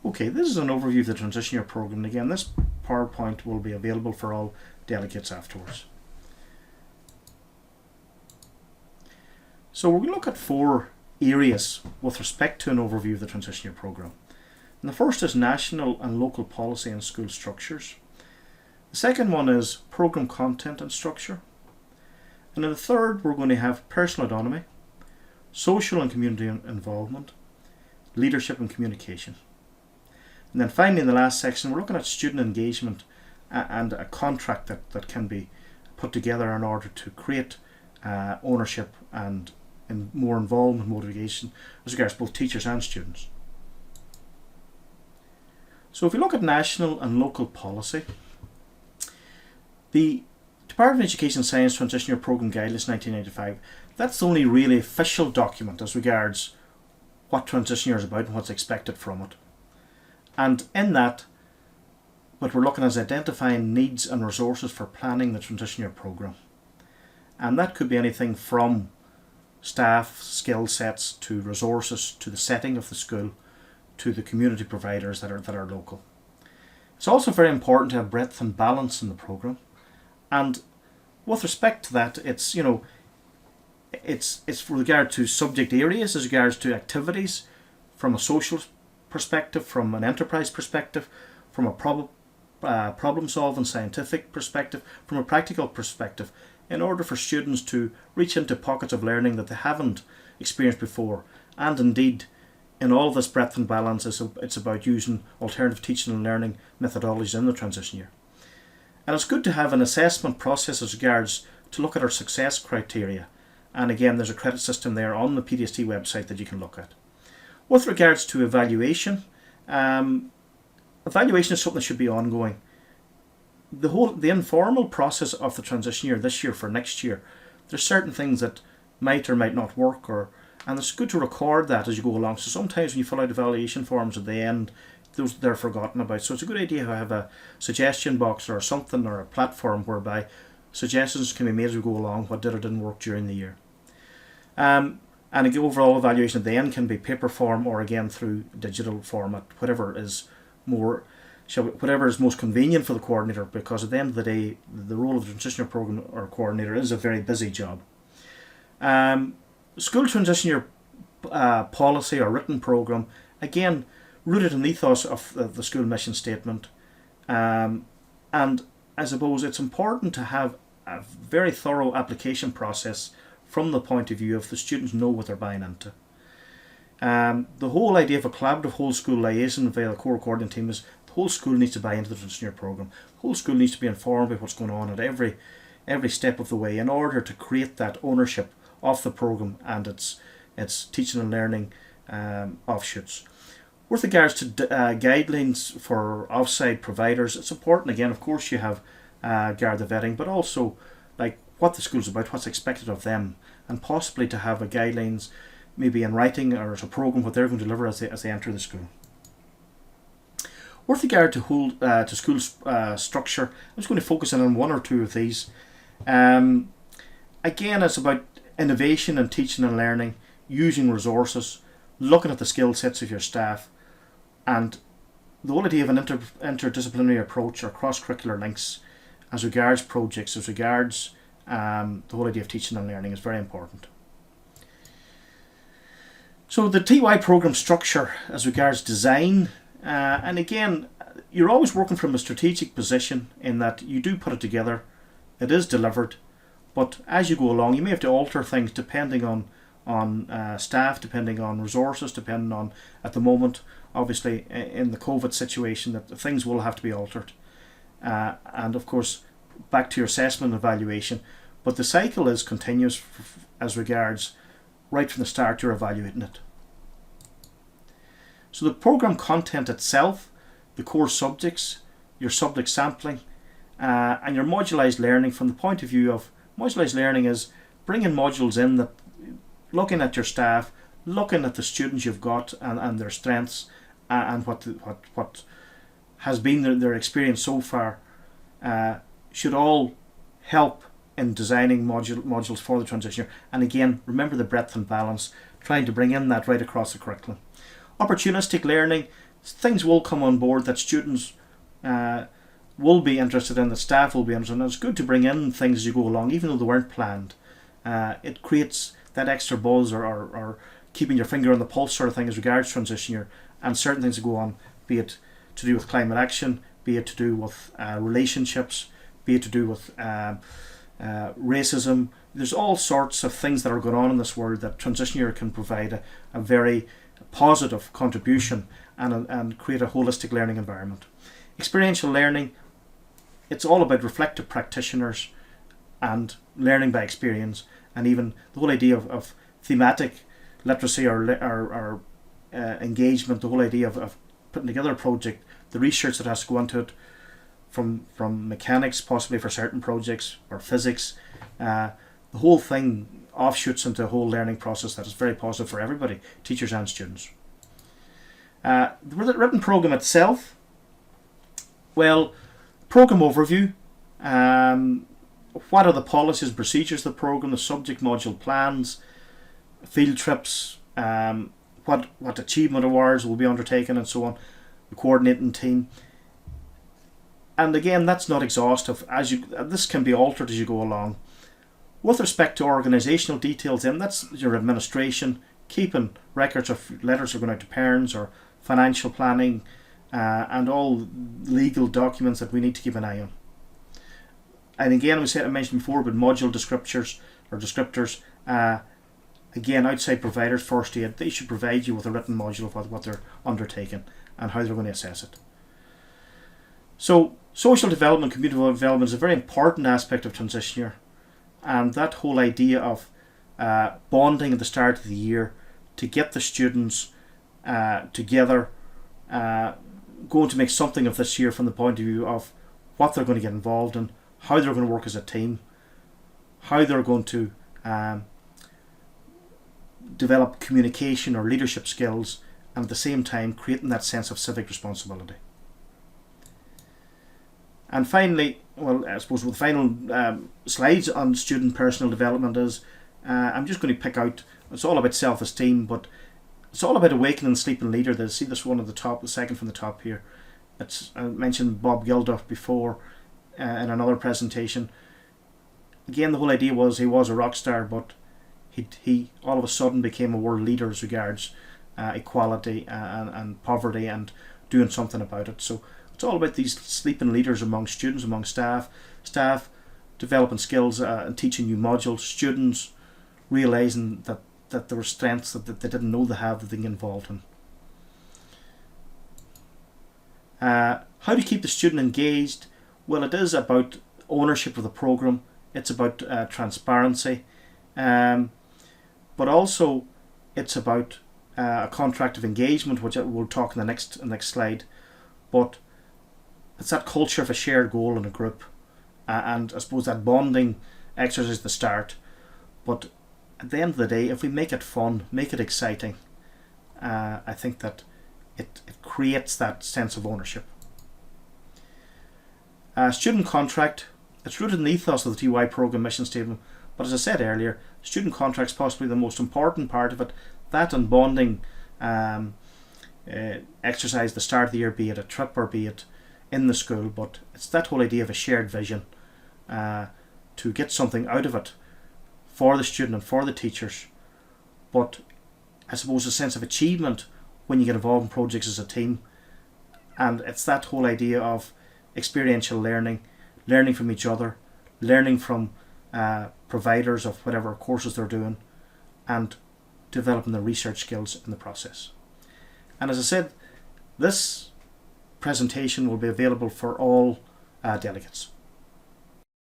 Okay, this is an overview of the transition year program. And again, this PowerPoint will be available for all delegates afterwards. So we're going to look at 4 areas with respect to an overview of the transition year program. And the first is national and local policy and school structures. The second one is program content and structure. And in the third, we're going to have personal autonomy, social and community involvement, leadership and communication. And then finally, in the last section, we're looking at student engagement and a contract that can be put together in order to create ownership and more involvement, motivation as regards both teachers and students. So if we look at national and local policy, the Department of Education and Science Transition Year Programme Guidelines 1995, that's the only really official document as regards what transition year is about and what's expected from it. And in that, what we're looking at is identifying needs and resources for planning the transition year programme. And that could be anything from staff, skill sets, to resources, to the setting of the school, to the community providers that are local. It's also very important to have breadth and balance in the programme. And with respect to that, it's with regard to subject areas, as regards to activities, from a social perspective, from an enterprise perspective, from a problem solving scientific perspective, from a practical perspective, in order for students to reach into pockets of learning that they haven't experienced before. And indeed, in all of this breadth and balance, it's about using alternative teaching and learning methodologies in the transition year. And it's good to have an assessment process as regards to look at our success criteria. And again, there's a credit system there on the PDST website that you can look at. With regards to evaluation, evaluation is something that should be ongoing. The informal process of the transition year this year for next year, there's certain things that might or might not work, and it's good to record that as you go along. So sometimes when you fill out evaluation forms at the end, they're forgotten about. So it's a good idea to have a suggestion box or something, or a platform whereby suggestions can be made as we go along, what did or didn't work during the year. And again, overall evaluation at the end can be paper form or again through digital format, whatever is most convenient for the coordinator, because at the end of the day, the role of the transition year program or coordinator is a very busy job. School transition year policy or written program, again, rooted in the ethos of the school mission statement. And I suppose it's important to have a very thorough application process from the point of view of the students know what they're buying into. The whole idea of a collaborative whole school liaison via the core coordinating team is the whole school needs to buy into the transition year program. The whole school needs to be informed by what's going on at every step of the way in order to create that ownership of the program and its teaching and learning offshoots. With regards to guidelines for offsite providers, it's important, again, of course, you have Garda vetting, but also like what the school's about, what's expected of them, and possibly to have a guidelines maybe in writing or as a program what they're going to deliver as they enter the school. With regard to school structure, I'm just going to focus in on 1 or 2 of these. Again, it's about innovation and teaching and learning, using resources, looking at the skill sets of your staff, and the whole idea of an interdisciplinary approach or cross-curricular links as regards projects, as regards the whole idea of teaching and learning is very important. So the TY program structure as regards design, and again, you're always working from a strategic position in that you do put it together, it is delivered, but as you go along you may have to alter things depending on staff, depending on resources, depending on, at the moment, obviously in the COVID situation, that things will have to be altered. And of course, back to your assessment and evaluation, but the cycle is continuous as regards right from the start you're evaluating it. So the program content itself, the core subjects, your subject sampling, and your modularized learning. From the point of view of modularized learning is bringing modules in that looking at your staff, looking at the students you've got and their strengths and what has been their experience so far, should all help in designing modules for the transition year. And again, remember the breadth and balance, trying to bring in that right across the curriculum. Opportunistic learning, things will come on board that students will be interested in, that staff will be interested in. It's good to bring in things as you go along, even though they weren't planned. It creates that extra buzz or keeping your finger on the pulse sort of thing as regards transition year, and certain things that go on, be it to do with climate action, be it to do with relationships, be it to do with racism. There's all sorts of things that are going on in this world that transition year can provide a very positive contribution and create a holistic learning environment. Experiential learning, it's all about reflective practitioners and learning by experience, and even the whole idea of thematic literacy or engagement, the whole idea of putting together a project, the research that has to go into it, from mechanics possibly for certain projects, or physics, the whole thing offshoots into a whole learning process that is very positive for everybody, teachers and students. The written program itself, well, program overview, what are the policies and procedures of the program, the subject module plans, field trips, what achievement awards will be undertaken, and so on, the coordinating team. And again, that's not exhaustive. This can be altered as you go along. With respect to organisational details, then that's your administration, keeping records of letters that are going out to parents, or financial planning, and all legal documents that we need to keep an eye on. And again, I mentioned before about module descriptors, again, outside providers, first aid, they should provide you with a written module of what they're undertaking and how they're going to assess it. So social development, community development is a very important aspect of transition year, and that whole idea of bonding at the start of the year to get the students together, going to make something of this year from the point of view of what they're going to get involved in, how they're going to work as a team, how they're going to develop communication or leadership skills, and at the same time creating that sense of civic responsibility. And finally, well, I suppose with the final slides on student personal development is, I'm just going to pick out, it's all about self-esteem, but it's all about awakening the sleeping leader. They see this one at the top, the second from the top here. I mentioned Bob Geldof before in another presentation. Again, the whole idea was he was a rock star, but he all of a sudden became a world leader as regards equality and poverty, and doing something about it. So it's all about these sleeping leaders among students, among staff developing skills and teaching new modules, students realising that there were strengths that they didn't know they have that they can get involved in. How to keep the student engaged? Well, it is about ownership of the programme, it's about transparency, but also it's about a contract of engagement, which we'll talk in the next slide. But it's that culture of a shared goal in a group, and I suppose that bonding exercise at the start. But at the end of the day, if we make it fun, make it exciting, I think that it creates that sense of ownership. Student contract, it's rooted in the ethos of the TY programme mission statement, but as I said earlier, student contract's possibly the most important part of it. That and bonding exercise at the start of the year, be it a trip or be it in the school, but it's that whole idea of a shared vision to get something out of it for the student and for the teachers. But I suppose a sense of achievement when you get involved in projects as a team, and it's that whole idea of experiential learning, learning from each other, learning from providers of whatever courses they're doing, and developing the research skills in the process. And as I said, this presentation will be available for all delegates.